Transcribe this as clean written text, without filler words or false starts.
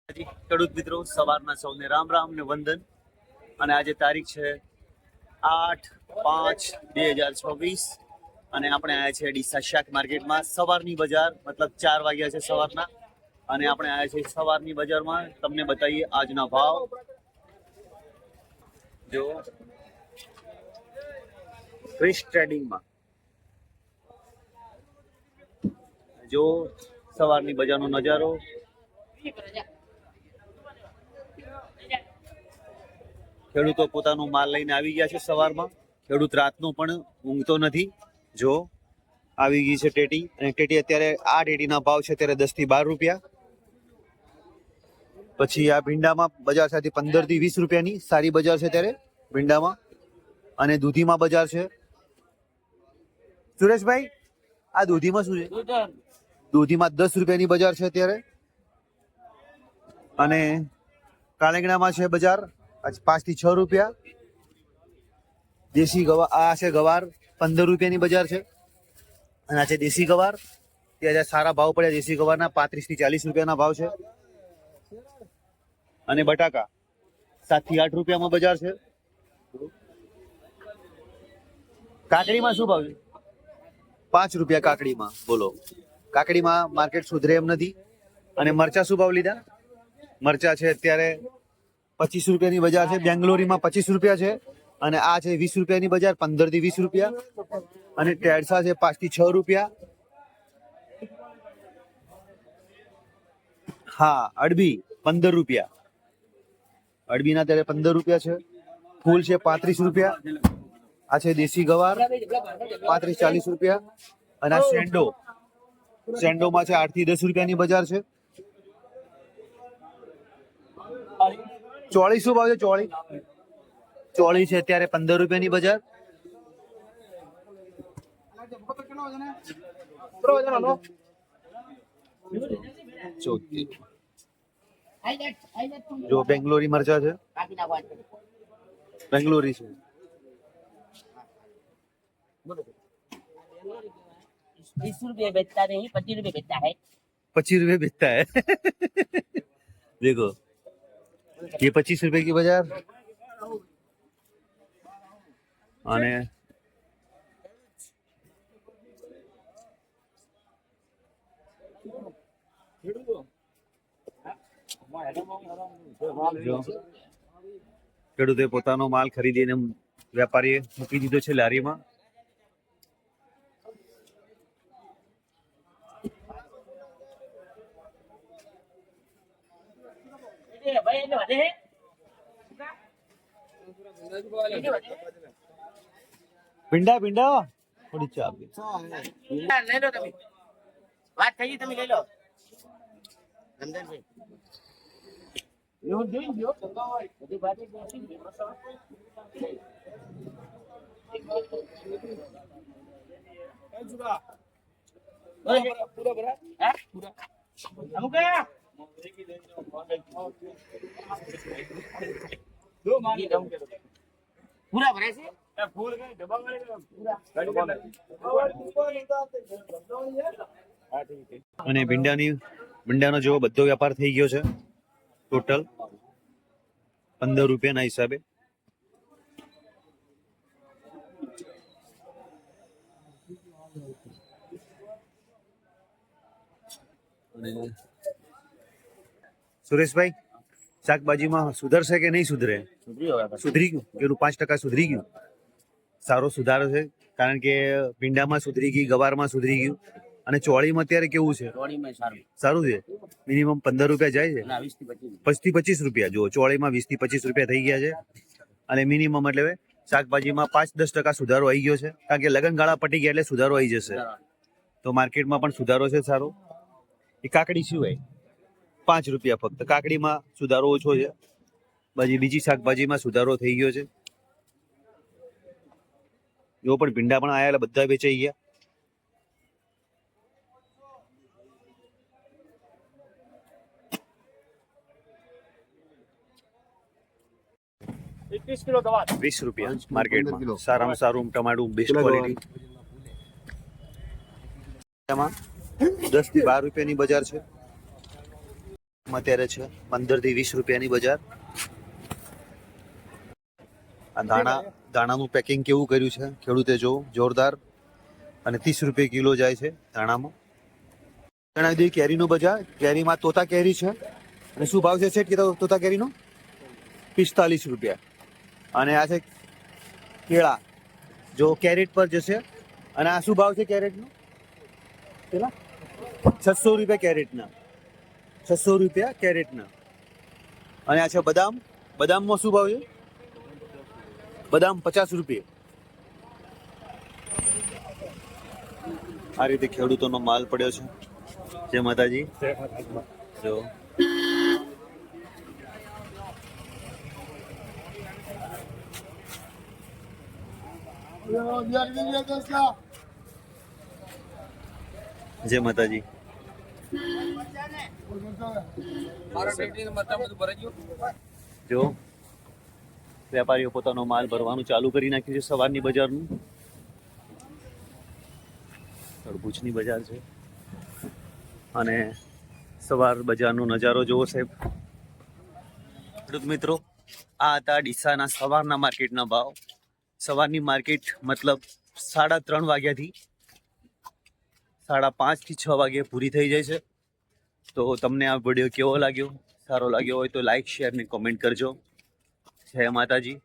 ખેડૂત મિત્રો સવારના સૌને રામ રામ ને વંદન. અને આજે તારીખ છે 8/5/2026 અને આપણે આવ્યા છે ડીસા શાક માર્કેટમાં. સવારની બજાર મતલબ 4 વાગ્યા છે સવારના અને આપણે આવ્યા છે સવારની બજારમાં. તમને બતાવીએ આજના ભાવ. જો ફિશ ટ્રેડિંગમાં જો સવારની બજારનો નજારો. ખેડૂતો પોતાનો માલ લઈને આવી ગયા છે સવારમાં. ખેડૂત રાતનો પણ ઊંઘતો નથી. જો આવી ગઈ છે ટેટી, અને ટેટી અત્યારે આ ટેટીના ભાવ છે અત્યારે 10 થી 12 રૂપિયા. પછી આ ભીંડામાં બજાર સાથે 15 થી 20 રૂપિયાની સારી બજાર છે અત્યારે ભીંડામાં. અને દૂધીમાં બજાર છે. સુરેશભાઈ, આ દૂધીમાં શું છે? દૂધીમાં 10 રૂપિયાની બજાર છે અત્યારે. અને કાલેંગણામાં છે બજાર 5 થી 6 રૂપિયા. દેશી ગવાર આ છે ગવાર 15 રૂપિયાની બજાર છે. અને આ છે દેશી ગવાર. ત્યાં સારા ભાવ પડ્યા દેશી ગવારના 35 થી 40 રૂપિયાના ભાવ છે. અને બટાકા 7 થી 8 રૂપિયામાં બજાર છે. કાકડીમાં શું ભાવ છે? 5 રૂપિયા કાકડીમાં. બોલો, કાકડીમાં માર્કેટ સુધરે એમ નથી. અને મરચા શું ભાવ લીધા? મરચા છે અત્યારે 25 રૂપિયાની બજાર છે. બેંગ્લોરીમાં 25 રૂપિયા છે. અને આ છે 20 રૂપિયાની બજાર, 15 થી 20 રૂપિયા. અને ટેડસા છે 5 થી 6 રૂપિયા. હા, અડબી 15 રૂપિયા. અડબીના અત્યારે 15 રૂપિયા છે. ફૂલ છે 35 રૂપિયા. આ છે દેશી ગવાર 35-40 રૂપિયા. અને આ સેન્ડોમાં છે 8 થી 10 રૂપિયાની બજાર છે. ચોળી શું ભાવ છે? ચોળી છે અત્યારે 15 રૂપિયાની બજાર. જો બેંગ્લોરી મરચા છે, બેંગ્લોરી છે. 20 रुपये बेचता नहीं, 25 रुपये बेचता है। 25 रुपये बेचता है देखो ये 25 रुपए की बाजार. અને ખેડૂતે પોતાનો માલ ખરીદીને વેપારીએ મૂકી દીધો છે લારીમાં. ભીંડા થોડી ચા આપી. લઈ લો તમે, વાત થઈ તમે લઈ લો. રમદાનભાઈ એવું જોઈ લો, બધી વાત પૂરા બરા હા પૂરા અમુક દો માની દમ કે પૂરા ભરે છે. ફૂલ કે ડબ્બા વાળે અને ભીંડાનો જેવો બધો વેપાર થઈ ગયો છે. ટોટલ 15 રૂપિયાના હિસાબે. સુરેશભાઈ, શાકભાજીમાં સુધરશે કે નહીં સુધરે? સુધરી ગયું. પેલું 5% સુધરી ગયું. સારો સુધારો છે, કારણ કે ભીંડામાં સુધરી ગઈ, ગવારમાં સુધરી ગયું. અને ચોળીમાં અત્યારે કેવું છે? સારું છે. મિનિમમ 15 રૂપિયા જાય છે. 20 થી 25 રૂપિયા. જો ચોળીમાં 20 થી 25 રૂપિયા થઈ ગયા છે. અને મિનિમમ એટલે શાકભાજીમાં 5-10% સુધારો આવી ગયો છે, કારણ કે લગનગાળા પટી ગયા એટલે સુધારો આવી જશે. તો માર્કેટમાં પણ સુધારો છે સારો. એ કાકડી શું હોય? 5 રૂપિયા ફક્ત. કાકડીમાં સુધારો ઓછો છે. બીજી શાકભાજીમાં સુધારો થઈ ગયો છે. જો પણ ભીંડા પણ આયા બધા વેચાઈ ગયા. કિલો ગવાર 20 રૂપિયા માર્કેટમાં. સારામાં સારું ટમાટું બેસ્ટ ક્વોલિટી. 10 થી 12 રૂપિયાની બજાર છે. અત્યારે છે 15 થી 20 રૂપિયાની બજાર. આ દાણાનું પેકિંગ કેવું કર્યું છે ખેડૂતે, જો જોરદાર. અને 30 રૂપિયા કિલો જાય છે ધાણામાં. જણાવી દઈએ કેરીનો બજાર. કેરીમાં તોતા કેરી છે. અને શું ભાવ છે શેઠ કીધો તોતા કેરીનો? 45 રૂપિયા. અને આ છે કેળા, જો કેરેટ પર જશે. અને આ શું ભાવ છે કેરેટનો? કેટલા? 600 રૂપિયા કેરેટના. 600 રૂપિયા કેરેટના. અને આ છે બદામ. બદામમાં શું ભાવ છે? બદામ 50 રૂપિયા. આ રીતે ખેડૂતોનો માલ પડ્યો છે. જય માતાજી. જો જય માતાજી. જો વેપારીઓ પોતાનો માલ ભરવાનું ચાલુ કરી નાખ્યું છે સવારની બજારનું. તરબૂચની બજાર છે. અને સવાર બજારનો નજારો જોવો સાહેબ. ખેડૂત મિત્રો, આ હતા ડીસાના સવારના માર્કેટના ભાવ. સવારની માર્કેટ મતલબ 3:30 વાગ્યાથી 5:30 થી 6 વાગે પૂરી થઈ જાય છે. તો તમને આ વિડીયો કેવો લાગ્યો? સારો લાગ્યો હોય તો લાઈક, શેર ને કોમેન્ટ કરજો. જય માતાજી.